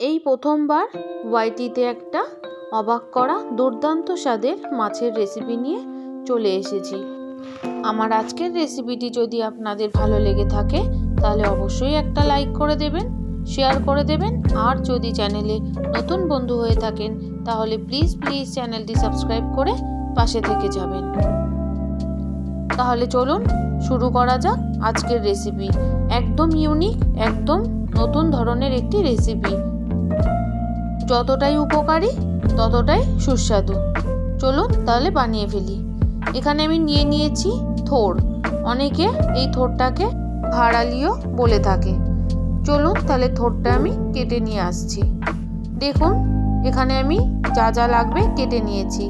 এই প্রথমবার ওয়াইটিতে একটা অবাক করা দুর্দান্ত স্বাদের মাছের রেসিপি নিয়ে চলে এসেছি। আমার আজকের রেসিপিটি যদি আপনাদের ভালো লেগে থাকে তাহলে অবশ্যই একটা লাইক করে দেবেন, শেয়ার করে দেবেন, আর যদি চ্যানেলে নতুন বন্ধু হয়ে থাকেন তাহলে প্লিজ চ্যানেলটি সাবস্ক্রাইব করে পাশে থেকে যাবেন। তাহলে চলুন শুরু করা যাক আজকের রেসিপি। একদম ইউনিক, একদম নতুন ধরনের একটি রেসিপি, যতটাই উপকারী ততটাই সুস্বাদু। চলুন তাহলে বানিয়ে ফেলি। এখানে আমি নিয়ে নিয়েছি থোড়। অনেকে এই থোড়টাকে ভাড়ালিও বলে থাকে। চলুন তাহলে থোড়টা আমি কেটে নিয়ে আসছি। দেখুন এখানে আমি যা যা লাগবে কেটে নিয়েছি।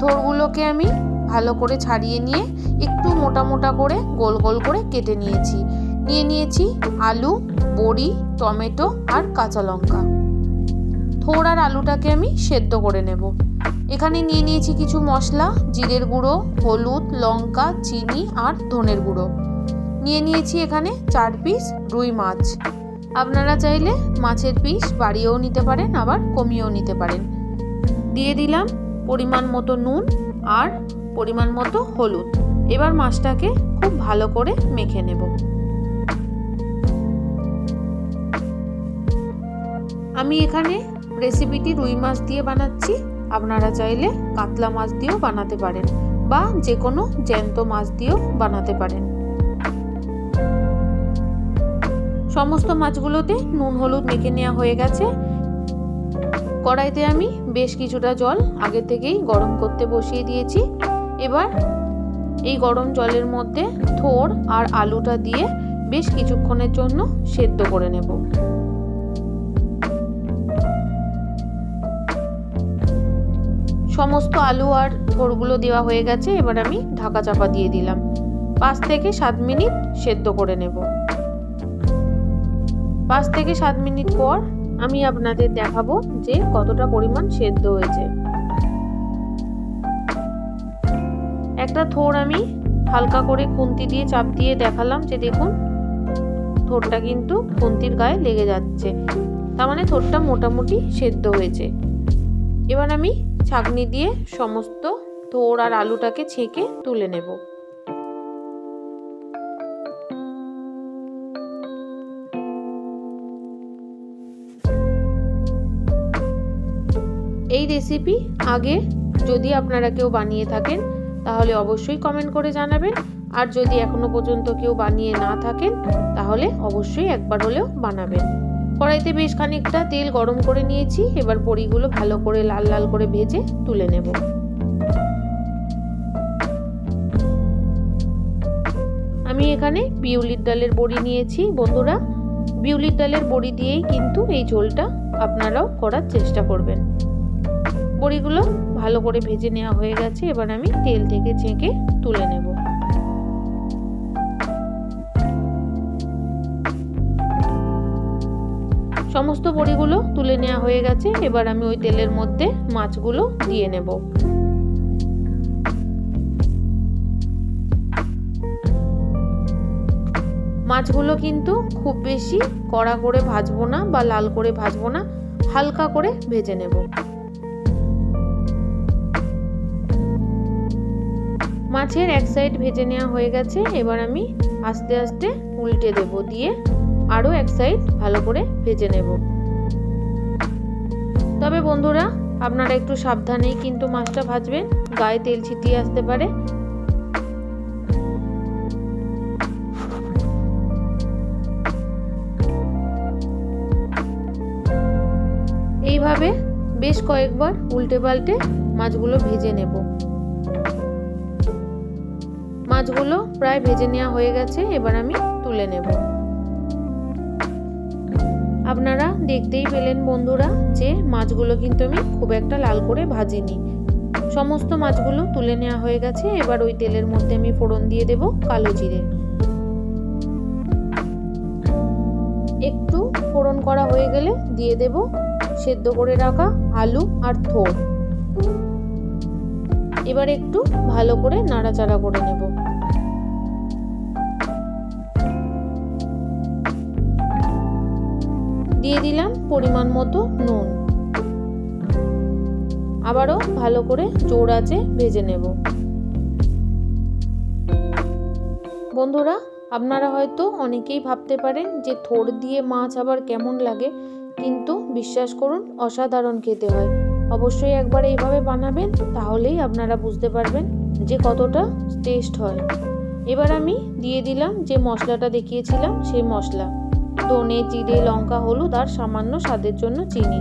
থোড়গুলোকে আমি ভালো করে ছাড়িয়ে নিয়ে একটু মোটা মোটা করে গোল গোল করে কেটে নিয়েছি। নিয়ে নিয়েছি আলু, বড়ি, টমেটো আর কাঁচা লঙ্কা। থোড় আর আলুটাকে আমি সেদ্ধ করে নেব। এখানে নিয়ে নিয়েছি কিছু মশলা, জিরের গুঁড়ো, হলুদ, লঙ্কা, চিনি আর ধনের গুঁড়ো। নিয়ে নিয়েছি এখানে 4 পিস রুই মাছ। আপনারা চাইলে মাছের পিস বাড়িয়েও নিতে পারেন, আবার কমিয়েও নিতে পারেন। দিয়ে দিলাম পরিমাণ মতো নুন আর পরিমাণ মতো হলুদ। এবার মাছটাকে খুব ভালো করে মেখে নেব। আমি এখানে রেসিপিটি রুই মাছ দিয়ে বানাচ্ছি। আপনারা চাইলে কাতলা মাছ দিয়েও বানাতে পারেন বা যে কোনো জ্যান্ত মাছ দিয়েও বানাতে পারেন। সমস্ত মাছগুলোতে নুন হলুদ মেখে নেওয়া হয়ে গেছে। কড়াইতে আমি বেশ কিছুটা জল আগে থেকেই গরম করতে বসিয়ে দিয়েছি। এবার এই গরম জলের মধ্যে থোড় আর আলুটা দিয়ে বেশ কিছুক্ষণের জন্য সেদ্ধ করে নেব। সমস্ত আলু আর থোড়গুলো দেওয়া হয়ে গেছে। এবার আমি ঢাকা চাপা দিয়ে দিলাম। 5 থেকে 7 মিনিট সেদ্ধ করে নেব। 5 থেকে 7 মিনিট পর আমি আপনাদের দেখাবো যে কতটা পরিমাণ সেদ্ধ হয়েছে। একটা থোড় আমি হালকা করে খুন্তি দিয়ে চাপ দিয়ে দেখালাম যে দেখুন থোড়টা কিন্তু খুন্তির গায়ে লেগে যাচ্ছে, তার মানে থোড়টা মোটামুটি সেদ্ধ হয়েছে। এবার আমি ছাঁকনি দিয়ে সমস্ত থোড় আর আলুটাকে ছেঁকে তুলে নেব। এই রেসিপি আগে যদি আপনারা কেউ বানিয়ে থাকেন তাহলে অবশ্যই কমেন্ট করে জানাবেন, আর যদি এখনো পর্যন্ত কেউ বানিয়ে না থাকেন তাহলে অবশ্যই একবার হলেও বানাবেন। কড়াইতে বেশ খানিকটা তেল গরম করে নিয়েছি। এবার বড়িগুলো ভালো করে লাল লাল করে ভেজে তুলে নেব। আমি এখানে বিউলির ডালের বড়ি নিয়েছি। বন্ধুরা, বিউলির ডালের বড়ি দিয়েই কিন্তু এই ঝোলটা আপনারাও করার চেষ্টা করবেন। বড়িগুলো ভালো করে ভেজে নেওয়া হয়ে গেছে। এবার আমি তেল থেকে ছেঁকে তুলে নেব। সমস্ত বড়িগুলো তুলে নেওয়া হয়ে গেছে। এবার আমি ওই তেলের মধ্যে মাছগুলো দিয়ে নেব। মাছগুলো কিন্তু খুব বেশি কড়া করে ভাজবো না বা লাল করে ভাজবো না, হালকা করে ভেজে নেব। মাছের এক সাইড ভেজে নেওয়া হয়ে গেছে। এবার আমি আস্তে আস্তে উল্টে দেব, দিয়ে আরও এক সাইড ভালো করে ভেজে নেব। তবে বন্ধুরা আপনারা একটু সাবধানেই কিন্তু মাছটা ভাজবেন, গায়ে তেল ছিটিয়ে আসতে পারে। এইভাবে বেশ কয়েকবার উল্টে পাল্টে মাছগুলো ভেজে নেব। মাছগুলো প্রায় ভেজে নেওয়া হয়ে গেছে। এবার আমি তুলে নেব। আপনারা দেখতেই পেলেন বন্ধুরা যে মাছগুলো কিন্তু আমি খুব একটা লাল করে ভাজিনি। সমস্ত মাছগুলো তুলে নেওয়া হয়ে গেছে। এবার ওই তেলের মধ্যে আমি ফোড়ন দিয়ে দেব কালো জিরে। একটু ফোড়ন করা হয়ে গেলে দিয়ে দেব সেদ্ধ করে রাখা আলু আর থোড়। এবার একটু ভালো করে নাড়াচাড়া করে নেব। দিয়ে দিলাম পরিমাণ মতো নুন। আবারও ভালো করে জোর আঁচে ভেজে নেব। বন্ধুরা, আপনারা হয়তো অনেকেই ভাবতে পারেন যে থোড় দিয়ে মাছ আবার কেমন লাগে, কিন্তু বিশ্বাস করুন অসাধারণ খেতে হয়। অবশ্যই একবার এইভাবে বানাবেন, তাহলেই আপনারা বুঝতে পারবেন যে কতটা টেস্ট হয়। এবার আমি দিয়ে দিলাম যে মশলাটা দেখিয়েছিলাম সেই মশলা, ধনে, জিরে, লঙ্কা, হলুদ আর সামান্য স্বাদের জন্য চিনি।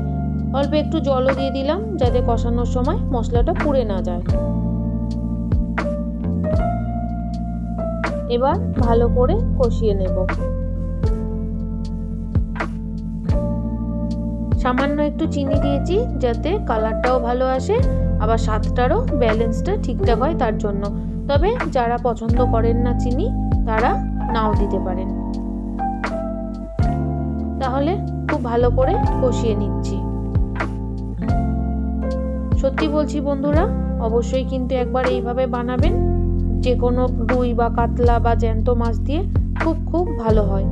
অল্প একটু জলও দিয়ে দিলাম যাতে কষানোর সময় মশলাটা পুড়ে না যায়। এবার ভালো করে কষিয়ে নেব। সামান্য একটু চিনি দিয়েছি যাতে কালারটাও ভালো আসে, আবার স্বাদটারও ব্যালেন্সটা ঠিকঠাক হয় তার জন্য। তবে যারা পছন্দ করেন না চিনি, তারা নাও দিতে পারেন। তাহলে খুব ভালো করে কষিয়ে নিচ্ছি। সত্যি বলছি বন্ধুরা, অবশ্যই কিন্তু একবার এইভাবে বানাবেন। যে কোনো রুই বা কাতলা বা জ্যান্ত মাছ দিয়ে খুব ভালো হয়।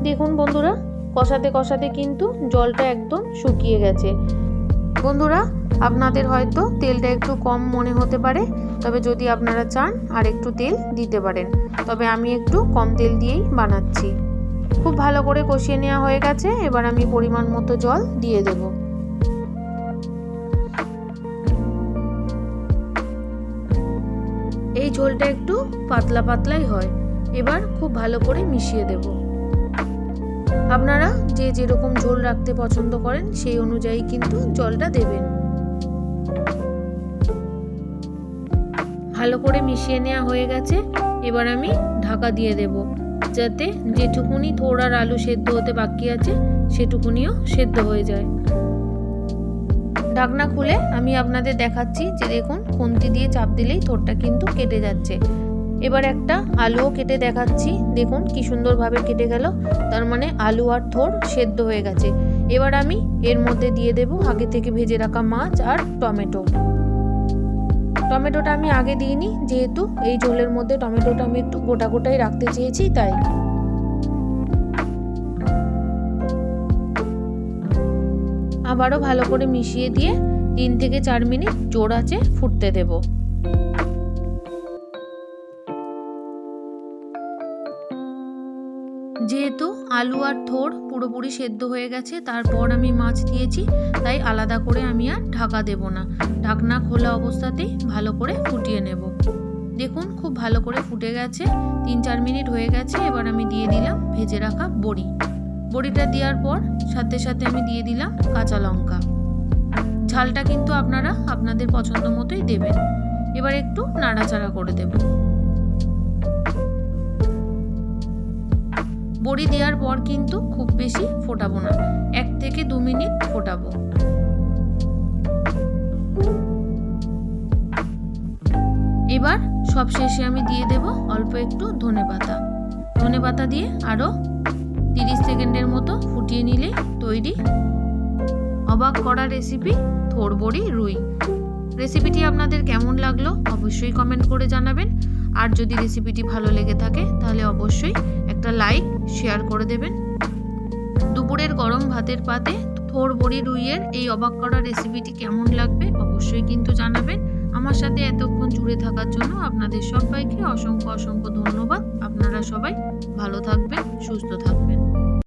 দেখুন বন্ধুরা, কষাতে কষাতে কিন্তু জলটা একদম শুকিয়ে গেছে। বন্ধুরা, আপনাদের হয়তো তেলটা একটু কম মনে হতে পারে, তবে যদি আপনারা চান আর একটু তেল দিতে পারেন। তবে আমি একটু কম তেল দিয়েই বানাচ্ছি। খুব ভালো করে কষিয়ে নেওয়া হয়ে গেছে। এবার আমি পরিমাণ মতো জল দিয়ে দেব। এই ঝোলটা একটু পাতলা পাতলাই হয়। এবার খুব ভালো করে মিশিয়ে দেব। আপনারা যে যেরকম ঝোল রাখতে পছন্দ করেন সেই অনুযায়ী কিন্তু জলটা দেবেন। ভালো করে মিশিয়ে নেওয়া হয়ে গেছে। এবার আমি ঢাকা দিয়ে দেব, যাতে যেটুকুনি থোড় আর আলু সেদ্ধ হতে বাকি আছে সেটুকুনিও সেদ্ধ হয়ে যায়। ঢাকনা খুলে আমি আপনাদের দেখাচ্ছি যে দেখুন, খুন্তি দিয়ে চাপ দিলেই থোড়টা কিন্তু কেটে যাচ্ছে। এবার একটা আলুও কেটে দেখাচ্ছি। দেখুন কি সুন্দরভাবে কেটে গেল, তার মানে আলু আর থোড় সেদ্ধ হয়ে গেছে। এবার আমি এর মধ্যে দিয়ে দেব আগে থেকে ভেজে রাখা মাছ আর টমেটো। টমেটোটা আমি আগে দিইনি, যেহেতু এই ঝোলের মধ্যে টমেটোটা আমি একটু গোটা গোটাই রাখতে চেয়েছি তাই। আবারও ভালো করে মিশিয়ে দিয়ে 3 থেকে 4 মিনিট জোর আঁচে ফুটতে দেব। যেহেতু আলু আর থোড় পুরোপুরি সেদ্ধ হয়ে গেছে, তারপর আমি মাছ দিয়েছি, তাই আলাদা করে আমি আর ঢাকা দেব না। ঢাকনা খোলা অবস্থাতেই ভালো করে ফুটিয়ে নেব। দেখুন খুব ভালো করে ফুটে গেছে, 3-4 মিনিট হয়ে গেছে। এবার আমি দিয়ে দিলাম ভেজে রাখা বড়ি। বড়িটা দেওয়ার পর সাথে সাথে আমি দিয়ে দিলাম কাঁচা লঙ্কা। ঝালটা কিন্তু আপনারা আপনাদের পছন্দ মতোই দেবেন। এবার একটু নাড়াচাড়া করে দেব। বড়ি দেওয়ার পর কিন্তু খুব বেশি ফোটাবো না, 1 থেকে 2 মিনিট ফোটাবো। এবার সবশেষে আমি দিয়ে দেব অল্প একটু ধনেপাতা। ধনেপাতা দিয়ে আরও 30 সেকেন্ডের মতো ফুটিয়ে নিলেই তৈরি অবাক করা রেসিপি থোড় বড়ি রুই। রেসিপিটি আপনাদের কেমন লাগলো অবশ্যই কমেন্ট করে জানাবেন। আর যদি রেসিপিটি ভালো লেগে থাকে তাহলে অবশ্যই একটা লাইক শেয়ার করে দেবেন। দুপুরের গরম ভাতের পাতে থোড় বড়ি রুইয়ের এই অবাক করা রেসিপিটি কেমন লাগবে অবশ্যই কিন্তু জানাবেন। আমার সাথে এতক্ষণ জুড়ে থাকার জন্য আপনাদের সবাইকে অসংখ্য ধন্যবাদ। আপনারা সবাই ভালো থাকবেন, সুস্থ থাকবেন।